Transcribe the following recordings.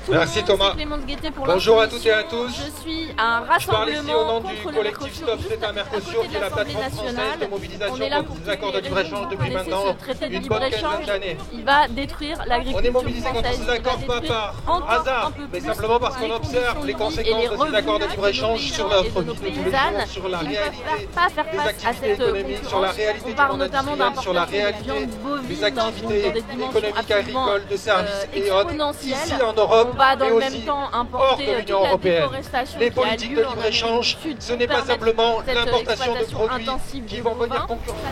tout le monde. Merci Thomas. Bonjour à toutes et à tous. Je suis à un Je parle ici au nom rassemblement du contre le collectif Mercosur, Stop juste C'est un à Mercosur, côté qui de est la l'Assemblée plateforme française de nationale. mobilisation On est là contre pour les accords de toutes les libre-échange raisons. depuis Laissez maintenant ce traité de une bonne libre-échange. quinzaine d'années. Il va détruire On est l'agriculture mobilisé contre française. ces Il va accords pas détruire par encore un hasard, peu mais plus simplement parce qu'on les observe les conditions de vie et conséquences de ces accords de libre-échange sur notre vie de tous les jours, sur la réalité pas faire des face à activités cette économiques, sur la concurrence. réalité On du parle monde notamment industriel, sur la d'importation de réalité viande bovine des dans activités des dimensions économiques, absolument agricoles, de services et autres, exponentielles. ici en Europe, On va dans mais le même aussi temps hors importer de toute l'Union la européenne. déforestation Les qui a politiques lieu de en libre-échange, Amérique du Sud ce n'est pas permettent simplement cette l'importation de exploitation produits intensive qui du vont venir bovin. concurrencer.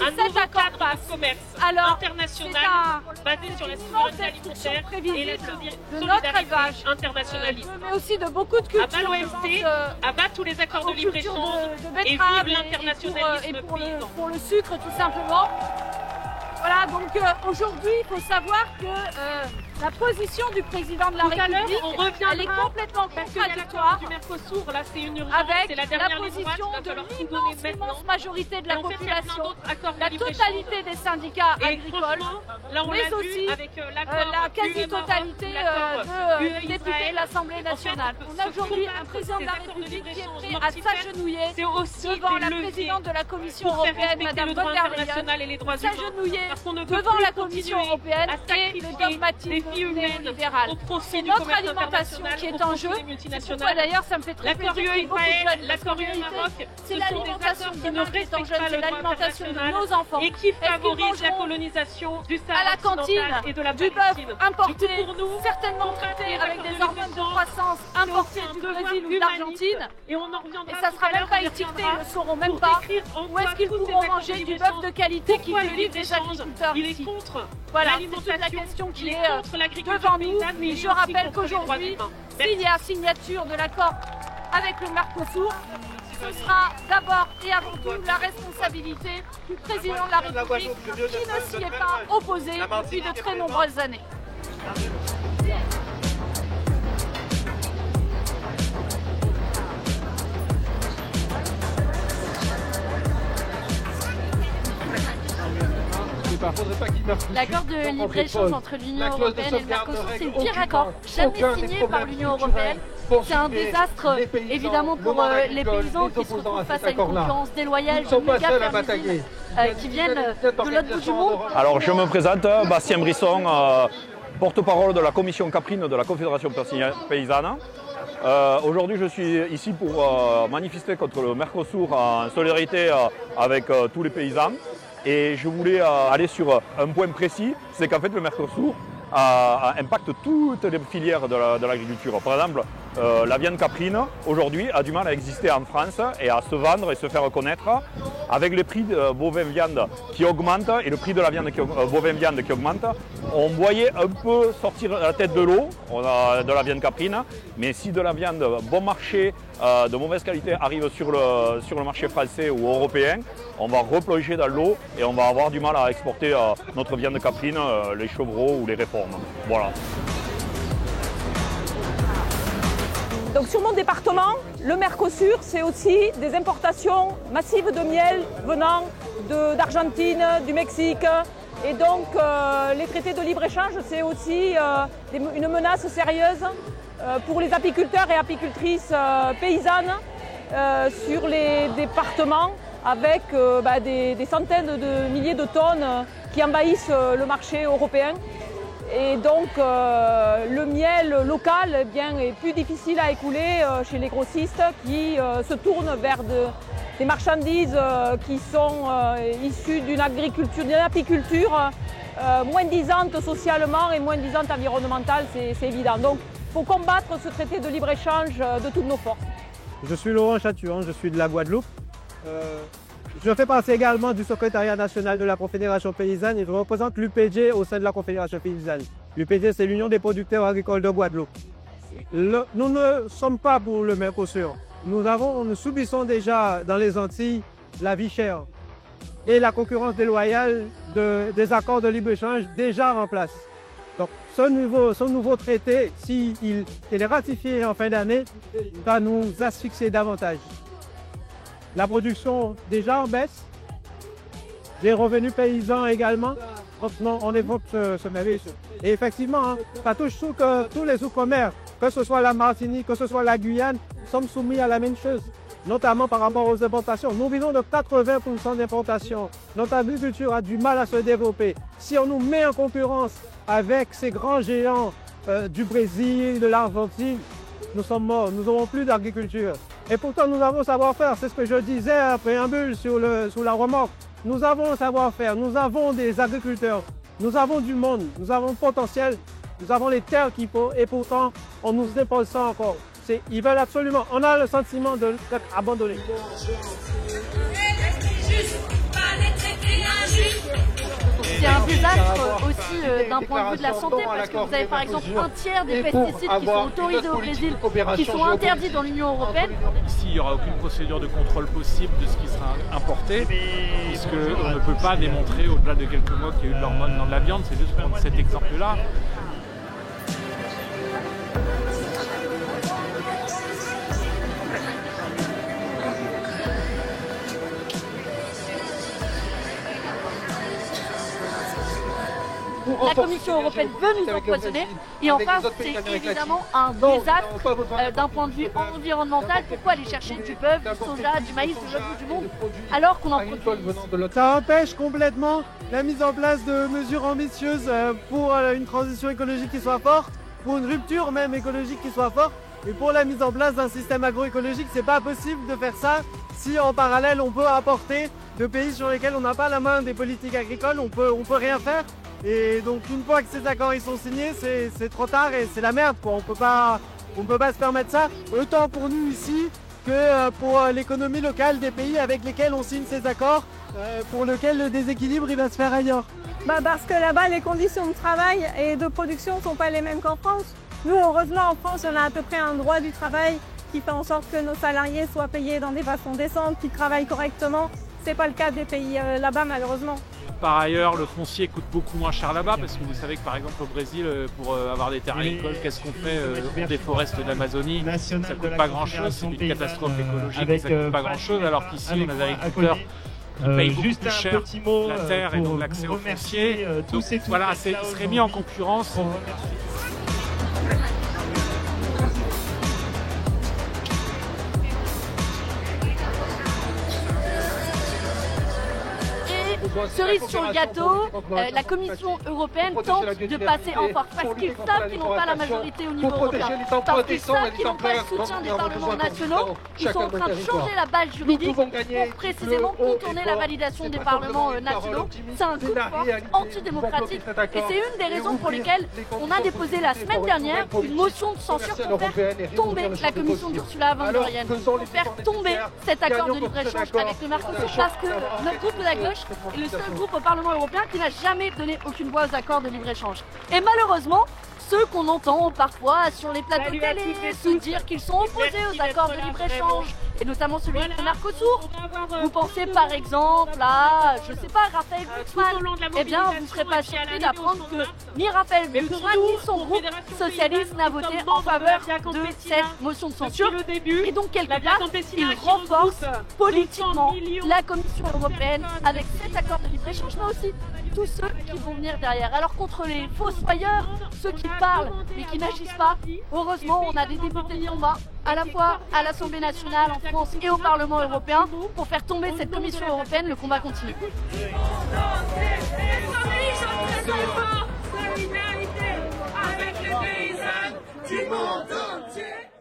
Un nouveau cadre de commerce international basé sur la souveraineté alimentaire et la solidarité internationaliste. Mais aussi de beaucoup de cultures. À bas l'OMC, à bas tous les accords de libre-échange et vive l'internationalisme paysan. Pour le sucre tout simplement. Voilà, donc aujourd'hui, il faut savoir que la position du président de la République, on reviendra, elle est complètement contradictoire du Mercosur, là c'est une urgence, avec c'est la la dernière ligne position droite, il va de falloir tout donner maintenant. l'immense majorité de la Et en fait, il y a plein population, d'autres accords de la libre-échange. totalité des syndicats Et agricoles, franchement, là on mais l'a aussi vu avec l'accord la quasi-totalité des députés de l'Assemblée nationale. On a aujourd'hui un président de la République qui est prêt à s'agenouiller devant la présidente de la Commission européenne, Madame von der Leyen, s'agenouiller devant la Commission européenne et le dogmatisme néolibéral. C'est notre alimentation qui est en jeu. C'est pourquoi d'ailleurs ça me fait très plaisir qu'il y ait beaucoup de jeunes. l'accord UE-Maroc, C'est l'alimentation qui ne respecte pas le droit international de nos enfants. et qui favorise la colonisation du à Sahara la cantine occidental et de la du Palestine. bœuf importé, Du coup, pour nous, certainement traité avec des hormones de croissance importées du Brésil ou d'Argentine. Et on en reviendra Et ça tout sera à même l'heure, pas on y étiqueté, reviendra ils ne sauront même pour pas décrire en où quoi est-ce qu'ils tous ces pourront accords manger de du bœuf de libre-échange, qualité qui pourquoi le livre des libre-échange, agriculteurs il est ici. contre Voilà, c'est toute la l'alimentation, question qui il est est contre l'agriculture devant nous. paysanne, mais Et il est je aussi rappelle contre les droits qu'aujourd'hui, humains. s'il y a signature de l'accord avec le Mercosur, ce sera d'abord et avant tout la responsabilité du président de la République qui ne s'y est pas opposé depuis de très nombreuses années. L'accord de libre-échange entre l'Union européenne et le Mercosur, c'est le pire accord jamais signé par l'Union européenne. C'est un désastre évidemment pour les paysans qui se retrouvent face à une concurrence déloyale de méga fermes qui viennent de l'autre bout du monde. Alors je me présente, Bastien Brisson, porte-parole de la commission Caprine de la Confédération paysanne. Aujourd'hui je suis ici pour manifester contre le Mercosur en solidarité avec tous les paysans. Et je voulais aller sur un point précis, c'est qu'en fait le Mercosur impacte toutes les filières de l'agriculture. Par exemple, la viande caprine, aujourd'hui, a du mal à exister en France et à se vendre et se faire connaître avec les prix de bovin-viande qui augmentent et le prix de la viande bovin-viande qui augmente. On voyait un peu sortir la tête de l'eau de la viande caprine, mais si de la viande bon marché, de mauvaise qualité arrive sur le marché français ou européen, on va replonger dans l'eau et on va avoir du mal à exporter notre viande caprine, les chevreaux ou les réformes. Voilà. Donc sur mon département, le Mercosur, c'est aussi des importations massives de miel venant d'Argentine, du Mexique. Et donc les traités de libre-échange, c'est aussi une menace sérieuse pour les apiculteurs et apicultrices paysannes sur les départements avec des centaines de milliers de tonnes qui envahissent le marché européen. Et donc le miel local est plus difficile à écouler chez les grossistes qui se tournent vers des marchandises qui sont issues d'une apiculture moins disante socialement et moins disante environnementale, c'est évident. Donc il faut combattre ce traité de libre-échange de toutes nos forces. Je suis Laurent Chatuan, je suis de la Guadeloupe. Je fais partie également du secrétariat national de la Confédération paysanne et je représente l'UPG au sein de la Confédération paysanne. L'UPG, c'est l'Union des producteurs agricoles de Guadeloupe. Nous ne sommes pas pour le Mercosur. Nous subissons déjà dans les Antilles la vie chère et la concurrence déloyale des accords de libre-échange déjà en place. Donc ce nouveau traité, s'il est ratifié en fin d'année, va nous asphyxier davantage. La production déjà en baisse, des revenus paysans également. Donc, on évoque ce mérite. Et effectivement, hein, ça touche tous les outre-mer, que ce soit la Martinique, que ce soit la Guyane, nous sommes soumis à la même chose, notamment par rapport aux importations. Nous vivons de 80% d'importations. Notre agriculture a du mal à se développer. Si on nous met en concurrence avec ces grands géants du Brésil, de l'Argentine, nous sommes morts, nous n'aurons plus d'agriculture. Et pourtant, nous avons savoir-faire, c'est ce que je disais en préambule sur la remorque. Nous avons un savoir-faire, nous avons des agriculteurs, nous avons du monde, nous avons le potentiel, nous avons les terres qu'il faut et pourtant, on nous impose ça encore. Ils veulent absolument, on a le sentiment d'être abandonnés. C'est un désastre aussi d'un point de vue de la santé parce que vous avez par exemple un tiers des pesticides qui sont autorisés au Brésil, qui sont interdits dans l'Union européenne. Ici, il n'y aura aucune procédure de contrôle possible de ce qui sera importé, puisqu'on ne peut pas démontrer au-delà de quelques mois qu'il y a eu de l'hormone dans de la viande. C'est juste prendre cet exemple-là. La Commission européenne veut nous empoisonner et enfin c'est évidemment un désastre d'un point de vue environnemental. Pourquoi aller chercher du bœuf, du soja, du maïs, de l'autre bout du monde alors qu'on en produit? Ça empêche complètement la mise en place de mesures ambitieuses pour une transition écologique qui soit forte, pour une rupture même écologique qui soit forte. Et pour la mise en place d'un système agroécologique, c'est pas possible de faire ça si en parallèle on peut apporter de pays sur lesquels on n'a pas la main des politiques agricoles, on peut rien faire. Et donc une fois que ces accords ils sont signés, c'est trop tard et c'est la merde quoi. On peut pas se permettre ça, autant pour nous ici que pour l'économie locale des pays avec lesquels on signe ces accords, pour lesquels le déséquilibre il va se faire ailleurs. Parce que là-bas les conditions de travail et de production ne sont pas les mêmes qu'en France. Nous heureusement en France on a à peu près un droit du travail qui fait en sorte que nos salariés soient payés dans des façons décentes, qu'ils travaillent correctement. C'est pas le cas des pays là-bas malheureusement. Par ailleurs, le foncier coûte beaucoup moins cher là-bas parce que vous savez que par exemple au Brésil, pour avoir des terres agricoles, qu'est-ce qu'on fait? On déforeste de l'Amazonie, ça ne coûte pas grand-chose, c'est une catastrophe écologique, ça ne coûte pas grand-chose, alors qu'ici on a des agriculteurs qui payent beaucoup plus cher la terre et donc l'accès au foncier. Donc voilà, il serait mis en concurrence. Cerise sur le gâteau, la Commission européenne tente de passer en force parce qu'ils savent qu'ils n'ont pas la majorité au niveau européen, parce qu'ils savent qu'ils n'ont pas le soutien des parlements nationaux. Ils sont en train de changer la base juridique pour précisément contourner la validation des parlements nationaux. C'est un coup de force antidémocratique et c'est une des raisons pour lesquelles on a déposé la semaine dernière une motion de censure pour faire tomber la Commission d'Ursula von der Leyen, pour faire tomber cet accord de libre-échange avec le Mercosur parce que notre groupe de la gauche est le seul groupe au Parlement européen qui n'a jamais donné aucune voix aux accords de libre-échange. Et malheureusement, ceux qu'on entend parfois sur les plateaux de télé se dire qu'ils sont opposés aux accords de libre-échange, et notamment celui du Mercosur. Vous pensez par exemple à, je sais pas, Raphaël Glucksmann. Eh bien, vous ne serez pas surpris d'apprendre que ni Raphaël Glucksmann ni son groupe socialiste n'a voté en faveur de cette motion de censure. Et donc, quelque part, ils renforcent politiquement la Commission européenne avec cet accord de libre-échange, mais aussi tous ceux qui vont venir derrière. Alors contre les fossoyeurs, ceux qui parlent mais qui n'agissent pas, heureusement on a des députés de combat à la fois à l'Assemblée nationale en France et au Parlement européen pour faire tomber cette Commission européenne. Le combat continue. Solidarité avec les paysannes du monde entier.